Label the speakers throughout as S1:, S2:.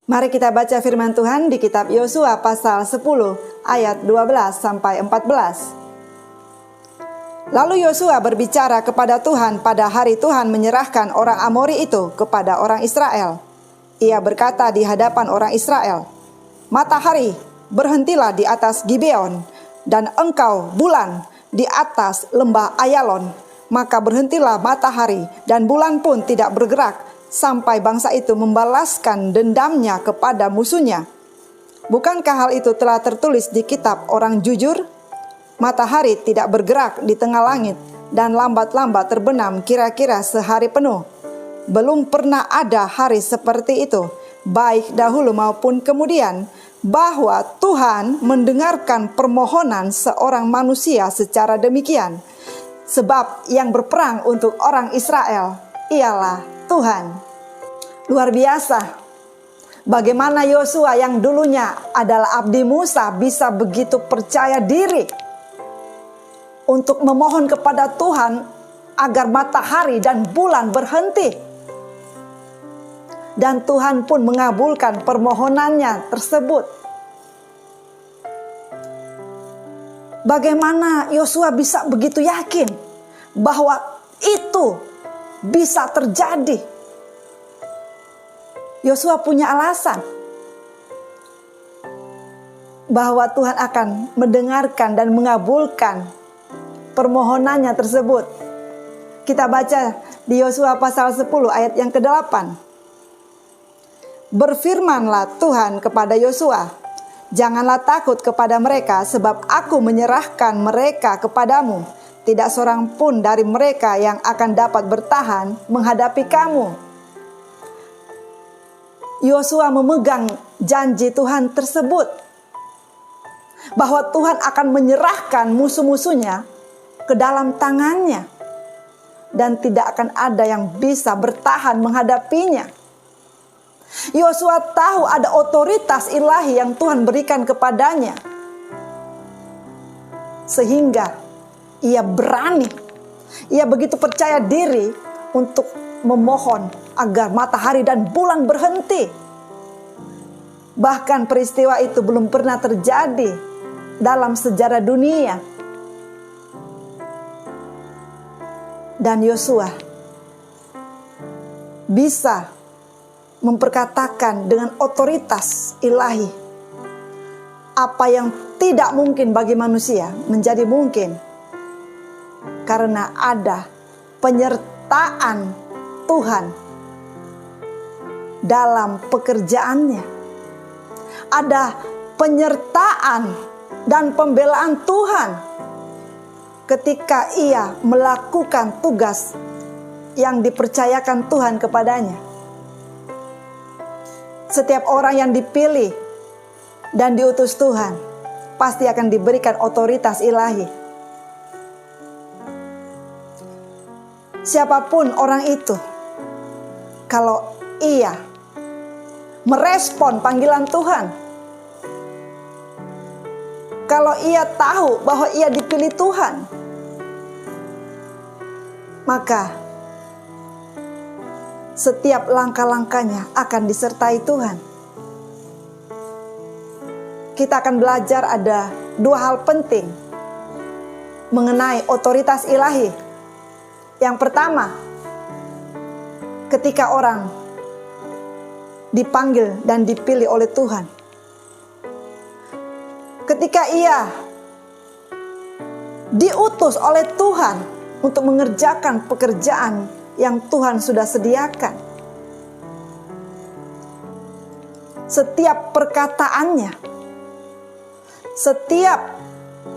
S1: Mari kita baca firman Tuhan di kitab Yosua pasal 10 ayat 12 sampai 14. Lalu Yosua berbicara kepada Tuhan pada hari Tuhan menyerahkan orang Amori itu kepada orang Israel. Ia berkata di hadapan orang Israel, "Matahari, berhentilah di atas Gibeon, dan engkau bulan di atas lembah Ayalon. Maka berhentilah matahari dan bulan pun tidak bergerak sampai bangsa itu membalaskan dendamnya kepada musuhnya. Bukankah hal itu telah tertulis di kitab orang jujur? Matahari tidak bergerak di tengah langit dan lambat-lambat terbenam kira-kira sehari penuh. Belum pernah ada hari seperti itu, baik dahulu maupun kemudian, bahwa Tuhan mendengarkan permohonan seorang manusia secara demikian. Sebab yang berperang untuk orang Israel ialah Tuhan." Luar biasa. Bagaimana Yosua yang dulunya adalah abdi Musa bisa begitu percaya diri untuk memohon kepada Tuhan agar matahari dan bulan berhenti. Dan Tuhan pun mengabulkan permohonannya tersebut. Bagaimana Yosua bisa begitu yakin bahwa itu bisa terjadi? Yosua punya alasan bahwa Tuhan akan mendengarkan dan mengabulkan permohonannya tersebut. Kita baca di Yosua pasal 10 ayat yang ke-8. "Berfirmanlah Tuhan kepada Yosua, janganlah takut kepada mereka, sebab aku menyerahkan mereka kepadamu. Tidak seorang pun dari mereka yang akan dapat bertahan menghadapi kamu." Yosua memegang janji Tuhan tersebut, bahwa Tuhan akan menyerahkan musuh-musuhnya ke dalam tangannya, dan tidak akan ada yang bisa bertahan menghadapinya. Yosua tahu ada otoritas ilahi yang Tuhan berikan kepadanya, sehingga ia berani, ia begitu percaya diri untuk memohon agar matahari dan bulan berhenti. Bahkan peristiwa itu belum pernah terjadi dalam sejarah dunia. Dan Yosua bisa memperkatakan dengan otoritas ilahi apa yang tidak mungkin bagi manusia menjadi mungkin, karena ada penyertaan Tuhan dalam pekerjaannya. Ada penyertaan dan pembelaan Tuhan ketika ia melakukan tugas yang dipercayakan Tuhan kepadanya. Setiap orang yang dipilih dan diutus Tuhan pasti akan diberikan otoritas ilahi. Siapapun orang itu, kalau ia merespon panggilan Tuhan, kalau ia tahu bahwa ia dipilih Tuhan, maka setiap langkah-langkahnya akan disertai Tuhan. Kita akan belajar ada dua hal penting mengenai otoritas ilahi. Yang pertama, ketika orang dipanggil dan dipilih oleh Tuhan, ketika ia diutus oleh Tuhan untuk mengerjakan pekerjaan yang Tuhan sudah sediakan, setiap perkataannya, setiap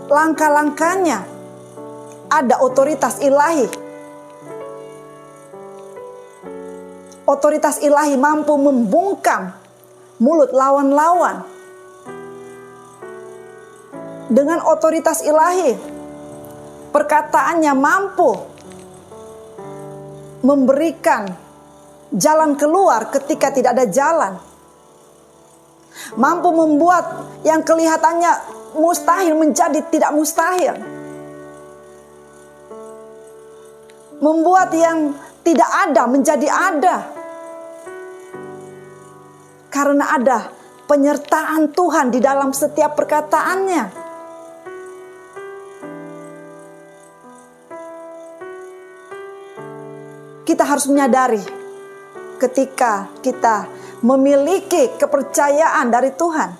S1: langkah-langkahnya ada otoritas ilahi. Otoritas ilahi mampu membungkam mulut lawan-lawan. Dengan otoritas ilahi, perkataannya mampu memberikan jalan keluar ketika tidak ada jalan. Mampu membuat yang kelihatannya mustahil menjadi tidak mustahil. Membuat yang tidak ada menjadi ada. Karena ada penyertaan Tuhan di dalam setiap perkataannya. Kita harus menyadari ketika kita memiliki kepercayaan dari Tuhan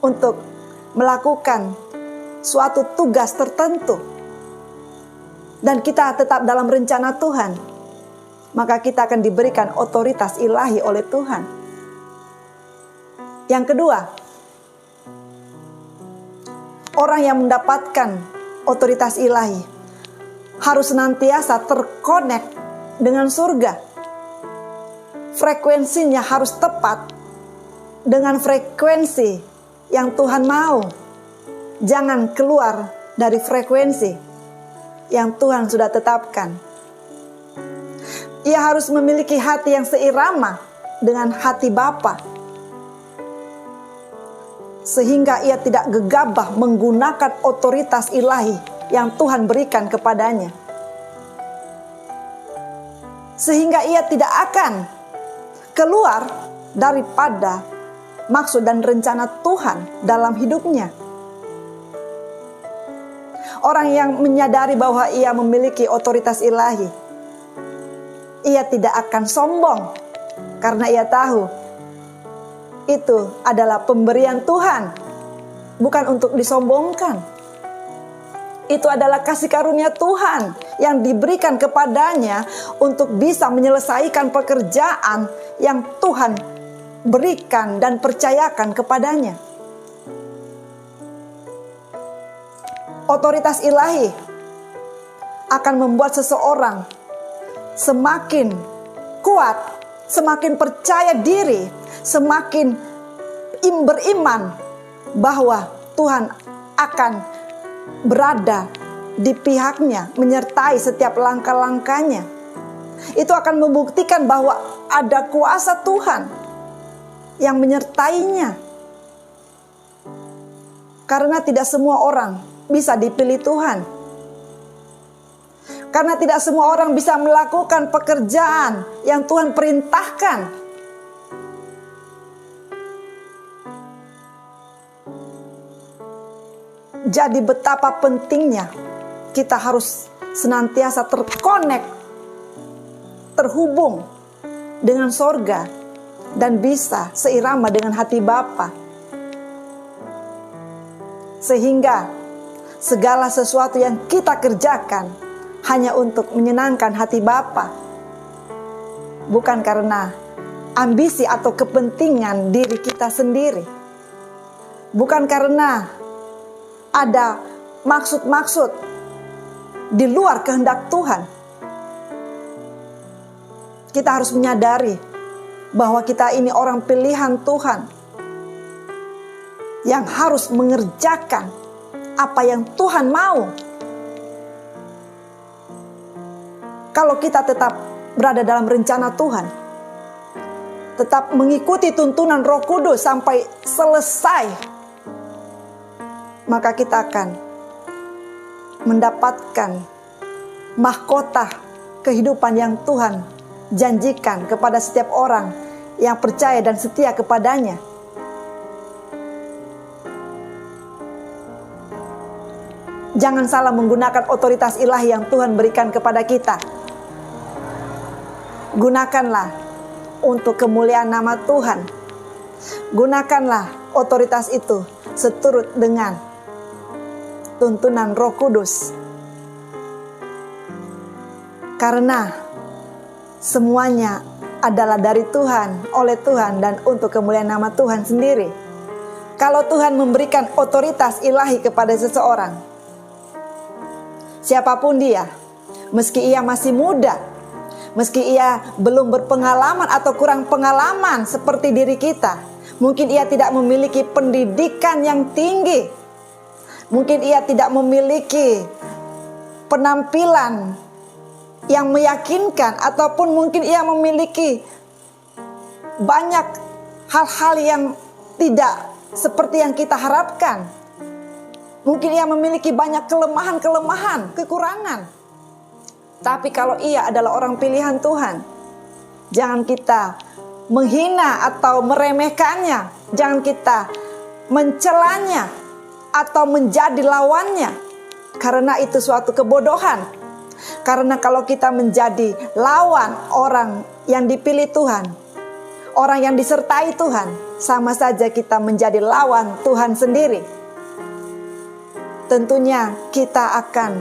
S1: untuk melakukan suatu tugas tertentu dan kita tetap dalam rencana Tuhan, maka kita akan diberikan otoritas ilahi oleh Tuhan. Yang kedua, orang yang mendapatkan otoritas ilahi harus senantiasa terkonek dengan surga. Frekuensinya harus tepat dengan frekuensi yang Tuhan mau. Jangan keluar dari frekuensi yang Tuhan sudah tetapkan. Ia harus memiliki hati yang seirama dengan hati Bapa, sehingga ia tidak gegabah menggunakan otoritas ilahi yang Tuhan berikan kepadanya. Sehingga ia tidak akan keluar daripada maksud dan rencana Tuhan dalam hidupnya. Orang yang menyadari bahwa ia memiliki otoritas ilahi, ia tidak akan sombong karena ia tahu itu adalah pemberian Tuhan, bukan untuk disombongkan. Itu adalah kasih karunia Tuhan yang diberikan kepadanya untuk bisa menyelesaikan pekerjaan yang Tuhan berikan dan percayakan kepadanya. Otoritas ilahi akan membuat seseorang semakin kuat, semakin percaya diri, semakin beriman bahwa Tuhan akan berada di pihaknya, menyertai setiap langkah-langkahnya. Itu akan membuktikan bahwa ada kuasa Tuhan yang menyertainya. Karena tidak semua orang bisa dipilih Tuhan. Karena tidak semua orang bisa melakukan pekerjaan yang Tuhan perintahkan. Jadi betapa pentingnya kita harus senantiasa terkonek, terhubung dengan sorga, dan bisa seirama dengan hati Bapa. Sehingga segala sesuatu yang kita kerjakan hanya untuk menyenangkan hati Bapa, bukan karena ambisi atau kepentingan diri kita sendiri, bukan karena ada maksud-maksud di luar kehendak Tuhan. Kita harus menyadari bahwa kita ini orang pilihan Tuhan yang harus mengerjakan apa yang Tuhan mau. Kalau kita tetap berada dalam rencana Tuhan, tetap mengikuti tuntunan Roh Kudus sampai selesai, maka kita akan mendapatkan mahkota kehidupan yang Tuhan janjikan kepada setiap orang yang percaya dan setia kepadanya. Jangan salah menggunakan otoritas ilahi yang Tuhan berikan kepada kita. Gunakanlah untuk kemuliaan nama Tuhan. Gunakanlah otoritas itu seturut dengan tuntunan Roh Kudus. Karena semuanya adalah dari Tuhan, oleh Tuhan, dan untuk kemuliaan nama Tuhan sendiri. Kalau Tuhan memberikan otoritas ilahi kepada seseorang, siapapun dia, meski ia masih muda, meski ia belum berpengalaman atau kurang pengalaman seperti diri kita, mungkin ia tidak memiliki pendidikan yang tinggi, mungkin ia tidak memiliki penampilan yang meyakinkan, ataupun mungkin ia memiliki banyak hal-hal yang tidak seperti yang kita harapkan. Mungkin ia memiliki banyak kelemahan-kelemahan, kekurangan. Tapi kalau ia adalah orang pilihan Tuhan, jangan kita menghina atau meremehkannya. Jangan kita mencelanya atau menjadi lawannya, karena itu suatu kebodohan. Karena kalau kita menjadi lawan orang yang dipilih Tuhan, orang yang disertai Tuhan, sama saja kita menjadi lawan Tuhan sendiri. Tentunya kita akan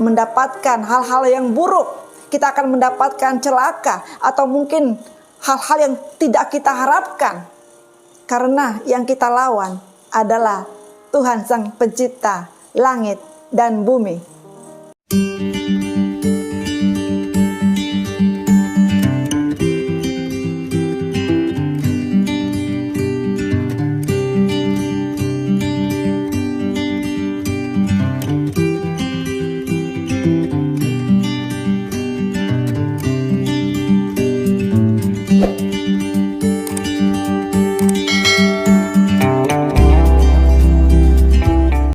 S1: mendapatkan hal-hal yang buruk. Kita akan mendapatkan celaka atau mungkin hal-hal yang tidak kita harapkan. Karena yang kita lawan adalah Tuhan Sang Pencipta langit dan bumi.